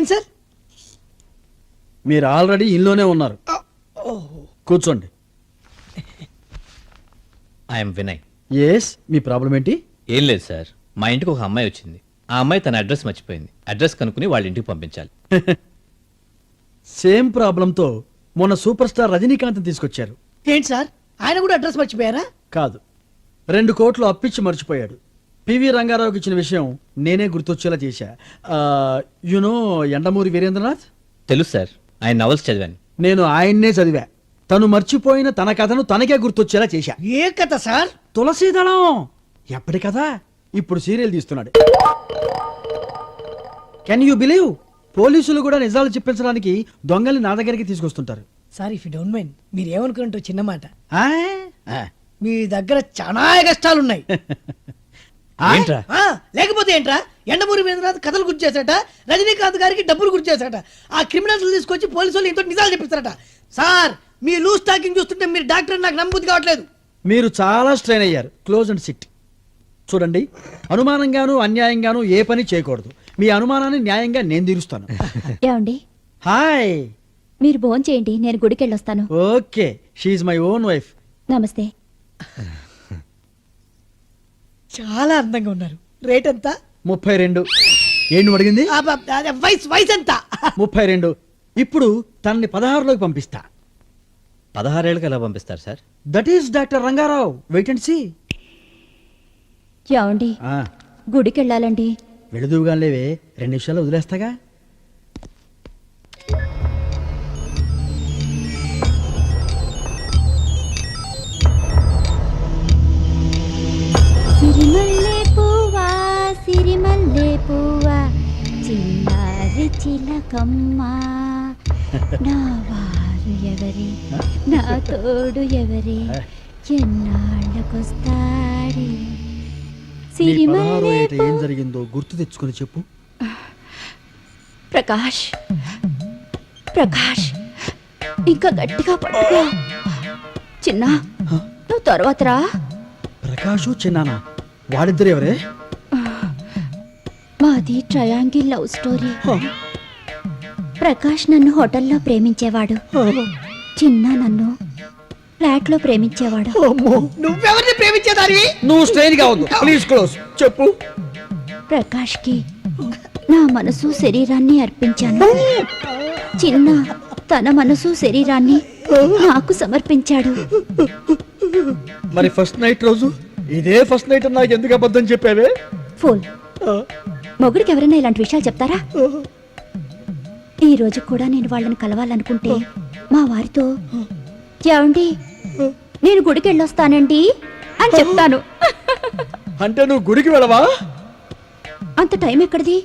చెప్పండి సార్. మీరు ఆల్రెడీ ఇల్లులోనే ఉన్నారు, కూర్చోండి. ఐఎమ్ వినయ్. ఎస్, మీ ప్రాబ్లం ఏంటి? ఏం లేదు సార్, మా ఇంటికి ఒక అమ్మాయి వచ్చింది. ఆ అమ్మాయి తన అడ్రస్ మర్చిపోయింది. అడ్రస్ కనుక్కుని వాళ్ళ ఇంటికి పంపించాలి. సేమ్ ప్రాబ్లంతో మొన్న సూపర్ స్టార్ రజనీకాంత్ తీసుకొచ్చారు. ఏంటి సార్, ఆయన కూడా అడ్రస్ మర్చిపోయారా? కాదు, 2 కోట్లు అప్పిచ్చి మర్చిపోయాడు. పివి రంగారావుకి ఇచ్చిన విషయం నేనే గుర్తొచ్చేలా చేశా. యునో యండమూరి వీరేంద్రనాథ్? తెలుసు సార్, ఆయన నవల్స్ చదివాను. నేను ఆయన్నే చదివా. తను మర్చిపోయిన తన కథను తనకే గుర్తొచ్చేలా చేశా. ఏ కథ సార్? తులసీదళం. ఎప్పటి కథ ఇప్పుడు సీరియల్ తీస్తున్నాడు. Can you believe? పోలీసులు కూడా నిజాలు చెప్పించడానికి దొంగల్ని నా దగ్గరికి తీసుకొస్తుంటారు. Sir, if you don't mind, మీరు ఏమనుకున్నట్టు చిన్న మాట. ఆ? మీ దగ్గర చాలా కష్టాలున్నాయి. ఏంట్రా? లేకపోతే ఏంట్రా, ఎండమూరి వీరేంద్రనాథ్ కథలు గుర్తు చేశాట, రజనీకాంత్ గారికి డబ్బులు గుర్తు చేశాట, ఆ క్రిమినల్స్ తీసుకొచ్చి పోలీసు వాళ్ళు ఇంతో నిజాలు చెప్పిస్తారట. సార్, మీ లూజ్ టాకింగ్ చూస్తుంటే మీరు డాక్టర్ నాకు నమ్మబుద్ధి కావట్లేదు. మీరు చాలా స్ట్రెయిన్ అయ్యారు. Close and SIT. చూడండి, అనుమానంగాను అన్యాయంగాను ఏ పని చేయకూడదు. మీ అనుమానాన్ని న్యాయంగా నేను తీరుస్తాను. ఏమండి, హాయ్. మీరు భోజనం చేయండి, నేను గుడికి వెళ్ళొస్తాను. Okay, she's my own wife. నమస్తే. చాలా అందంగా ఉన్నారు. రేట్ ఎంత? 32. ఏంటి అడిగింది? వయసు ఎంత? 32. ఇప్పుడు తనని 16లోకి పంపిస్తా. 16 ఏళ్ళకి ఎలా పంపిస్తారు sir? That is doctor Rangarao. Wait and see. ఏమండి, గుడికి వెళ్ళాలండి. వెళుదువుగా లేవే, 2 నిమిషాలు వదిలేస్తాగా. సిరిమల్లె పువ్వా, సిరిమల్లె పువ్వా, చిన్నారి చిలకమ్మ, నా వారు ఎవరి, నా తోడు ఎవరి, ఎన్నాళ్ళకొస్తాడే. నీ 16వ ఏట ఏం జరిగిందో గుర్తు తెచ్చుకొని చెప్పు. ప్రకాష్, ప్రకాష్, ఇంకా గట్టిగా పట్టుకో. చిన్న, నువ్వు తర్వాత రా. ప్రకాషు చిన్నానా, వాడిద్దరు ఎవరే? మాది ట్రయాంగిల్ లవ్ స్టోరీ. ప్రకాష్ నన్ను హోటల్లో ప్రేమించేవాడు, చిన్న నన్ను ఫ్లాట్ లో ప్రేమించేవాడు. నువ్వెవరిని ప్రేమించేదానివి? నువ్వు స్ట్రెయిన్ గా ఉంది. Please close. చెప్పు. ప్రకాష్ కి నా మనసు శరీరాన్ని అర్పించాను. చిన్న తన మనసు శరీరాన్ని నాకు సమర్పించాడు. మరి ఫస్ట్ నైట్ రోజు ఇదే ఫస్ట్ నైట్ నాకు ఎందుకు అబద్ధం చెప్పావే? ఫోన్ మొగుడికి ఎవరైనా ఇలాంటి విషయాలు చెప్తారా? ఈ రోజు కూడా నేను వాళ్ళని కలవాలనుకుంటే మా వారితో, ఏమండి నేను గుడికి వెళ్ళొస్తానండి అని చెప్తాను. అంటే నువ్వు గుడికి వెళ్ళవా? అంత టైం ఎక్కడిది?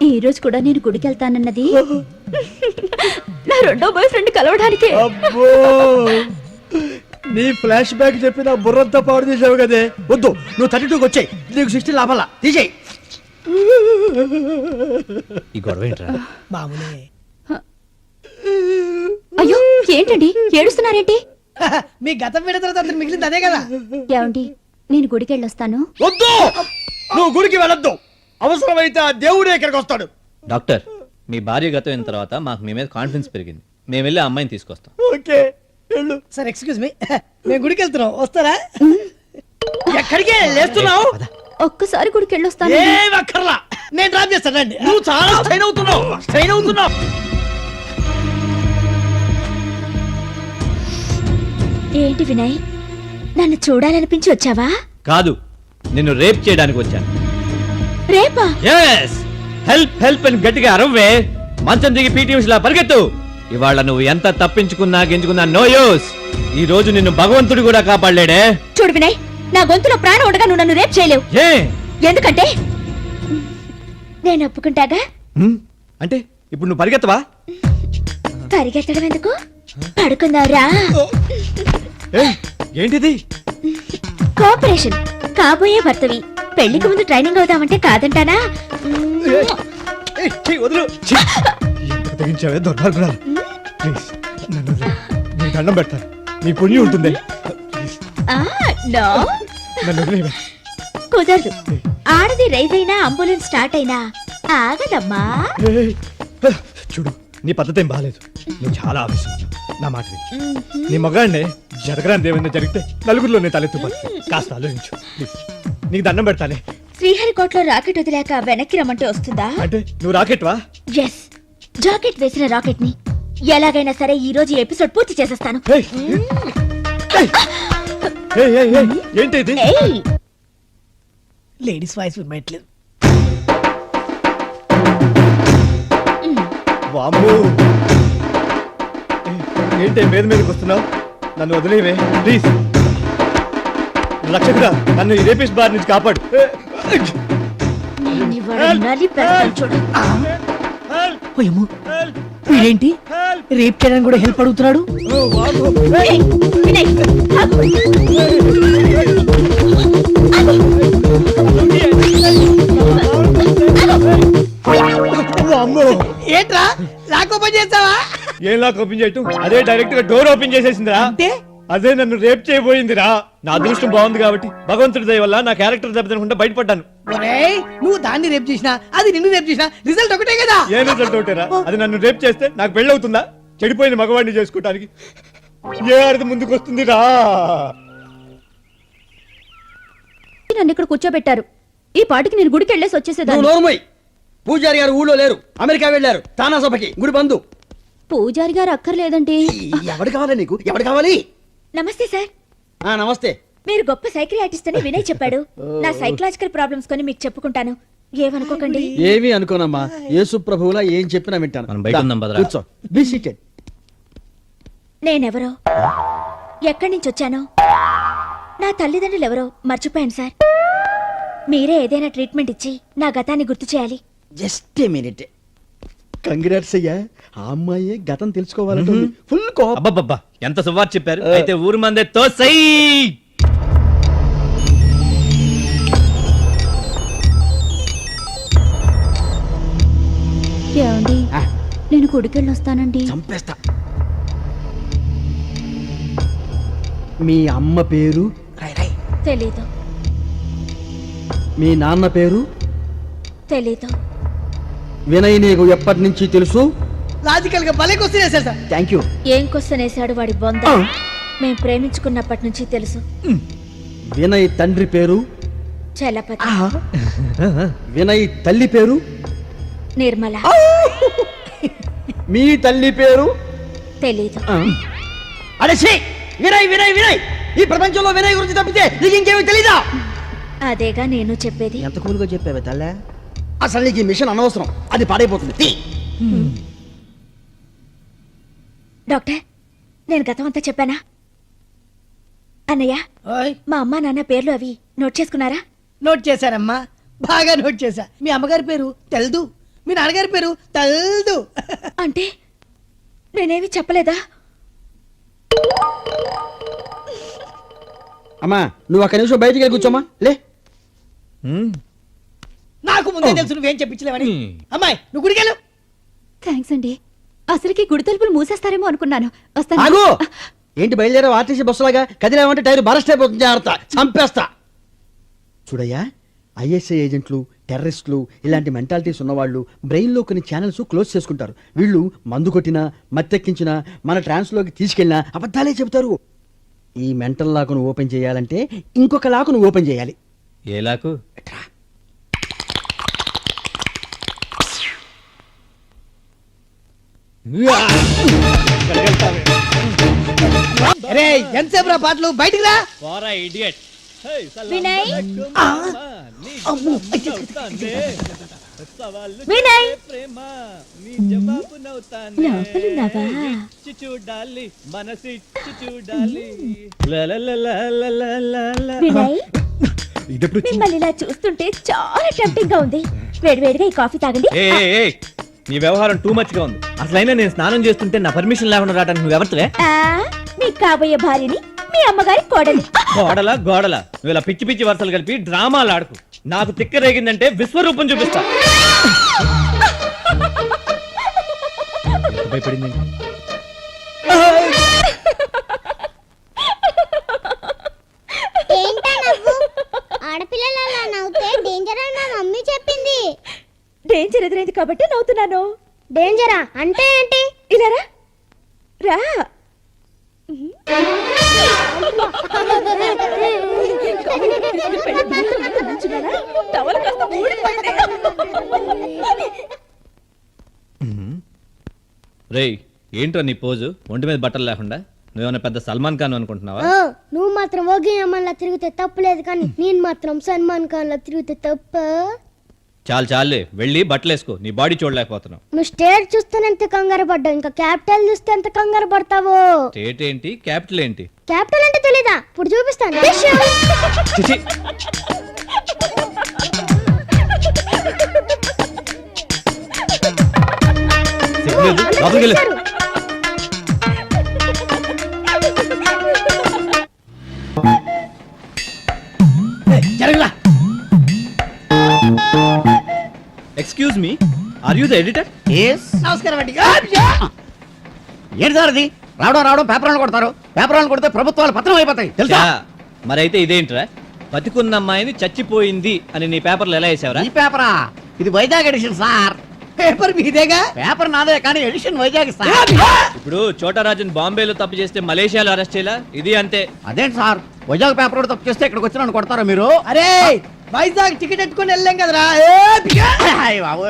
ఈ రోజు కూడా నేను గుడికి వెళ్తానన్నది నా 2వ బాయ్ ఫ్రెండ్ కలవడానికి. అబ్బో, నీ ఫ్లాష్ బ్యాక్ చెప్పి నా బుర్రంతా పాడు చేసావు కదే. వద్దు, నువ్వు 32కి వచ్చాయి. నీకు 16 లాభాలా, తీసేయి. ఈ గొడవ ఏంట్రా? మామూలే. అయ్యో ఏంటండి ఏడుస్తున్నారేంటి? మీ గతం విన్న తర్వాత అతను మిగిలింది అదే కదా. ఏమండి నేను గుడికి వెళ్ళొస్తాను. వద్దు, నువ్వు గుడికి వెళ్ళొద్దు. అవసరమైతే ఆ దేవుడే ఇక్కడికి వస్తాడు. డాక్టర్, మీ భార్య గతం అయిన తర్వాత మాకు మీ మీద కాన్ఫిడెన్స్ పెరిగింది. మేము వెళ్ళి ఆ అమ్మాయిని తీసుకొస్తాం. ఓకే, వెళ్ళు. సార్ ఎక్స్క్యూజ్ మీ, మేము గుడికి వెళ్తున్నాం, వస్తారా? ఎక్కడికి లేస్తున్నావు? ఒక్కసారి గుడికి వెళ్ళొస్తాను. ఏం అక్కర్లా, నేను డ్రాప్ చేస్తానండి. నువ్వు చాలా స్ట్రెయిన్ అవుతున్నావు. ఏంటి వినయ్, నన్ను చూడాలనిపించి వచ్చావా? కాదు, నిన్ను రేప్ చేయడానికి వచ్చాను. రేపా? yes హెల్ప్ హెల్ప్ అని గట్టిగా అరవే. మంచం దిగి పీటీ ఉషలా పరిగెత్తు. ఇవాళ నువ్వు ఎంత తప్పించుకున్నా గెంచుకున్నా నో యూస్. ఈ రోజు నిన్ను భగవంతుడు కూడా కాపాడలేడే. చూడు వినయ్, నా గొంతులో ప్రాణం ఉండగా నువ్వు నన్ను రేప్ చేయలేవు. ఎందుకంటే నేను ఒప్పుకుంటాగా. అంటే ఇప్పుడు నువ్వు పరిగెత్తవా? పరిగెత్తడం ఎందుకు, పడుకుందావురా. ఏంటిది? కోఆపరేషన్. కాబోయే భర్తవి, పెళ్లికి ముందు ట్రైనింగ్ అవుదామంటే కాదంటానా? వదులు. తెగించావే దుర్భాగ్యురాలు. ప్లీజ్ నన్ను నీ దండం పెడతాను, నీ పుణ్యం ఉంటుంది. కుదరదు. ఆడది రైజ్ అయినా అంబులెన్స్ స్టార్ట్ అయినా ఆగదమ్మా. ఏయ్, చూడు నీ పద్ధతి ఏం బాగాలేదు. నువ్వు చాలా ఆవేశం. నా మాట విను. నీ మగాడినే జరగరాని ఏమైనా జరిగితే నలుగురిలో నేను తలెత్తుపడుతుంది. కాస్త ఆలోచించు ప్లీజ్. నీకు దండం పెడతానే. శ్రీహరికోటలో రాకెట్ వదిలాక వెనక్కి రమ్మంటే వస్తుందా? అంటే నువ్వు రాకెట్వా? ఎస్, జాకెట్ వేసిన రాకెట్ ని ఎలాగైనా సరే ఈ రోజు ఎపిసోడ్ పూర్తి చేసేస్తాను. ఏయ్, ఏయ్, ఏయ్, ఏయ్, ఏయ్, ఏంటి ఇది? ఏయ్, లేడీస్ వాయిస్ వినట్లేదు. వామ్మో. ఏంటి మీద మీదకి వస్తున్నావు? నన్ను వదిలేవే ప్లీజ్. రక్షకుడా, నన్ను ఈ రేపిస్ట్ బార్ నుంచి కాపాడు. నేను ఇవాళ నలిపేస్తాను చూడు. ఓయమ్మో, వీడేంటి రేప్ చేయడానికి కూడా హెల్ప్ అడుగుతున్నాడు? ఏయ్, వినయ్, ఆగు. వామ్మో. ఏంట్రా లాక్ ఓపెన్ చేస్తావా? ఏం లాక్ ఓపెన్ చేయటం? అదే డైరెక్ట్ గా డోర్ ఓపెన్ చేసేసిందిరా. అంటే అదే నన్ను రేప్ చేయబోయిందిరా. నా అదృష్టం బాగుంది కాబట్టి భగవంతుడి దయ వల్ల నా క్యారెక్టర్ దెబ్బతినకుండా బయటపడ్డాను. ఒరేయ్, నువ్ు దాన్ని రేప్ చేసినా అది నిన్ను రేప్ చేసినా రిజల్ట్ ఒకటే కదా. ఏ రిజల్ట్ ఒకటేరా? అది నన్ను రేప్ చేస్తే నాకు పెళ్ళి అవుతుందా? చెడిపోయిన మగవాడిని చేసుకోవటానికి ఏ అర్థం ముందుకు వస్తుందిరా? నన్ను ఇక్కడ కూర్చోబెట్టారు. ఈ పాటికి నేను గుడికి వెళ్ళేసి నువ్వు వచ్చేసేదాన్ని. నోరుమోయ్. పూజారి గారు ఊళ్ళో లేరు, అమెరికా వెళ్ళారు తానా సభకి. గుడి బంధు. పూజారి గారు అక్కర్లేదండి. ఎవడు కావాలి నీకు? ఎవడు కావాలి? నమస్తే సార్. నమస్తే. మీరు గొప్ప సైకియాట్రిస్ట్ అని వినయ్ చెప్పాడు. నా సైకలాజికల్ ప్రాబ్లమ్స్ కొని మీకు చెప్పుకుంటాను. ఏమనుకోకండి. ఏమీ అనుకోనమ్మా. యేసు ప్రభువులా ఏం చెప్పినా వింటాను. మనం బయట ఉందాం భద్రా. కూర్చో. Be seated. నేనెవరో, ఎక్కడి నుంచి వచ్చానో, నా తల్లిదండ్రులు ఎవరో మర్చిపోయాను సార్. మీరే ఏదైనా ట్రీట్మెంట్ ఇచ్చి నా గతాన్ని గుర్తు చేయాలి. Just a minute. కంగ్రాట్స్ అయ్యా. ఆ అమ్మాయి గతం తెలుసుకోవాలంటే ఫుల్ కోపం. అబ్బబ్బబ్బా, ఎంత సువార్ చెప్పారు. అయితే ఊరు మందే తోసై. ఏమండి, నేను గుడికెళ్ళి వస్తానండి. చంపేస్తా. మీ అమ్మ పేరు? తెలీదు. మీ నాన్న పేరు? తెలీదు. వినయ్ నీకు ఎప్పటి నుంచి తెలుసు? లాజికల్ గా భలే క్వశ్చన్ వేశారు సార్. Thank you. ఏం క్వశ్చన్ వేశాడు వాడి బొంద. మేం ప్రేమించుకున్నప్పటి నుంచి తెలుసు. వినయ్ తండ్రి పేరు? చలపతి. వినయ్ తల్లి పేరు? నిర్మల. మీ తల్లి పేరు? తెలీదు. అరే ఛీ! వినయ్ వినయ్ వినయ్! ఈ ప్రపంచంలో వినయ్ గురించి తప్పితే నీకు ఇంకేమీ తెలీదా? అదేగా నేను చెప్పేది. ఎంత కూలుగా చెప్పావే తల్లే. అసలు నీకు ఈ మిషన్ అనవసరం, అది పాడైపోతుంది. తీ. డాక్టర్, నేను గతం అంతా చెప్పానా? అన్నయ్య, ఓయ్, మా అమ్మా నాన్న పేర్లు అవి నోట్ చేసుకున్నారా? నోట్ చేశారమ్మా, బాగా నోట్ చేశా. మీ అమ్మగారి పేరు తెల్దు, మీ నాన్నగారి పేరు తెల్దు. అంటే నేనేమి చెప్పలేదా? అమ్మా నువ్వు ఒక్క నిమిషం బయటికి వెళ్ళి కూర్చోమ్మా. లే. నాకు ముందే తెలుసు నువ్వేం చెప్పించలేవని. అమ్మాయి నువ్వు గుడికెళ్ళు. థ్యాంక్స్ అండి. అసలుకి గుడి తలుపులు మూసేస్తారేమో అనుకున్నాను. వస్తాను. ఆగు! ఏంటి బయలుదేరావు ఆర్టీసీ బస్సులాగా? కదిలేమంటే టైర్ బరస్ట్ అయిపోతుంది. జాగ్రత్త, చంపేస్తా. చూడయ్యా, ఐఎస్ఐ ఏజెంట్లు, టెర్రరిస్టులు ఇలాంటి మెంటాలిటీస్ ఉన్నవాళ్ళు బ్రెయిన్లో కొన్ని ఛానల్స్ క్లోజ్ చేసుకుంటారు. వీళ్ళు మందు కొట్టినా మత్తెక్కించినా మన ట్రాన్స్లోకి తీసుకెళ్ళినా అబద్ధాలే చెబుతారు. ఈ మెంటల్ లాకును ఓపెన్ చేయాలంటే ఇంకొక లాకును ఓపెన్ చేయాలి. ఏ లాకు? అరే ఎంతసేపు రా పాటలు, బయటికి రా. వినయ్, అమ్మో, వినయ్, లోపలున్నావా? వినయ్, మిమ్మల్ని ఇలా చూస్తుంటే చాలా టెంప్టింగ్ గా ఉంది. వేడివేడిగా ఈ కాఫీ తాగండి. నీ వ్యవహారం టూ మచ్ గా ఉంది. అసలైనా నేను స్నానం చేస్తుంటే నా పర్మిషన్ లేకుండా రావడానికి నువ్వు ఎవరితో? మీ కాబోయే భార్యని, మీ అమ్మగారి కోడలి. గోడల నువ్వు ఇలా పిచ్చి పిచ్చి వరుసలు కలిపి డ్రామాలు ఆడుకు. నాకు తిక్క రేగిందంటే విశ్వరూపం చూపిస్తా. భయపడింది. ఆడపిల్లలు అలా నవ్వుతే డేంజర్ అని మా మమ్మీ చెప్పింది. డేంజర్ కాబట్టి నవ్వుతున్నాను. డేంజరా అంటే ఏంటి? ఇలా రా. రా. టవల్ కాస్త ఊడిపోయింది. రేయ్ ఏంట్రా నీ పోజు ఒంటి మీద బట్టలు లేకుండా నువ్వేమన్నా పెద్ద సల్మాన్ ఖాన్ అనుకుంటున్నావా? ఓ, నువ్వు మాత్రం ఓగి అమ్మన్లా తిరిగితే తప్పులేదు, కానీ నేను మాత్రం సల్మాన్ ఖాన్ లా తిరిగితే తప్ప. చాలు చాలులే వెళ్ళి బట్టలు వేసుకో, నీ బాడీ చూడలేకపోతున్నావు. నువ్వు స్టేట్ చూస్తేనే కంగారు పడ్డావు, ఇంకా క్యాపిటల్ చూస్తే ఎంత కంగారు పడతావు. స్టేట్ ఏంటి క్యాపిటల్ ఏంటి? క్యాపిటల్ అంటే తెలీదా? ఇప్పుడు చూపిస్తాను. చిచి. సిగ్గులేదు, లోపలికి వెళ్ళు. జరగలా. Excuse me, are you the editor? నమస్కారం అండి. ఏంటి సార్ అది? రావడం పేపర్లను కొడతారు. పేపర్లను కొడితే ప్రభుత్వాలు పత్రం అయిపోతాయి తెలుసా? మరైతే ఇదేంట్రా, బతికున్న అమ్మాయిని చచ్చిపోయింది అని నీ పేపర్లు ఎలా వేసావరా? ఈ పేపరా? ఇది వైజాగ్ ఎడిషన్ సార్. పేపర్ మీదేగా. పేపర్ నాదే కానీ ఎడిషన్ వైజాగ్ సార్. ఇప్పుడు చోటరాజన్ బాంబేలో తప్పు చేస్తే మలేషియాలో అరెస్ట్ చేయాలా? ఇది అంతే. అదేంటి సార్, వైజాగ్ పేపర్ కూడా తప్పు చేస్తే ఇక్కడికి వచ్చి నన్ను కొడతారా మీరు? అరే వైజాగ్ టికెట్ ఎట్టుకుని వెళ్ళాం కదరా. అయ్య బాబు,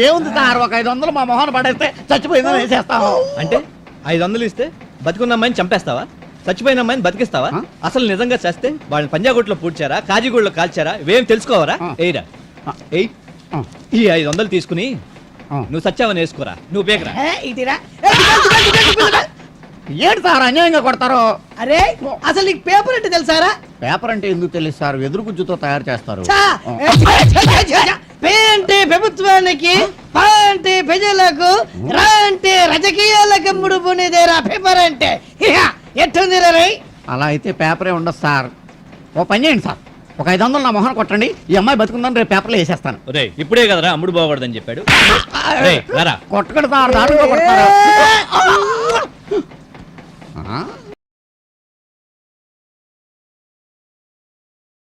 ఏముంది సార్, ఒక 500 మా మొహన్ పడేస్తే చచ్చిపోయిందని వేసేస్తాము. అంటే 500 ఇస్తే బతికున్న అమ్మాయిని చంపేస్తావా? చచ్చిపోయిన అమ్మాయిని బతికిస్తావా? అసలు నిజంగా చేస్తే వాళ్ళని పంజాగుట్లో పూడ్చారా, కాజీగూడలో కాల్చారా, ఇవేం తెలుసుకోవరా? ఎయిరా ఎయ్, ఈ 500 తీసుకుని నువ్వు సత్యావని వేసుకోరా, నువ్వు బేకరా. ఇదిరా. ఏంటి సార్ అన్యాయంగా కొడతారు? అరే అసలు నీకు పేపర్ అంటే తెలుసారా? పేపర్ అంటే ఎందుకు తెలియదు సార్, వెదురు గుజ్జుతో తయారు చేస్తారు. పే అంటే ప్రభుత్వానికి, పా అంటే ప్రజలకు, రా అంటే రాజకీయాలకు ముడుపునేదేరా పేపర్ అంటే. ఎట్టుంది రై? అలా అయితే పేపరే ఉండదు సార్. ఓ పని చేయండి సార్, ఒక 500 నా మొహన్ కొట్టండి, ఈ అమ్మాయి బతుకుందని రేపు పేపర్లో వేసేస్తాను. రేయ్ ఇప్పుడే కదరా అమ్ముడు పోకూడదని చెప్పాడు. రేయ్ రారా. కొట్టకూడదు సార్, దారుణంగా కొడతారు.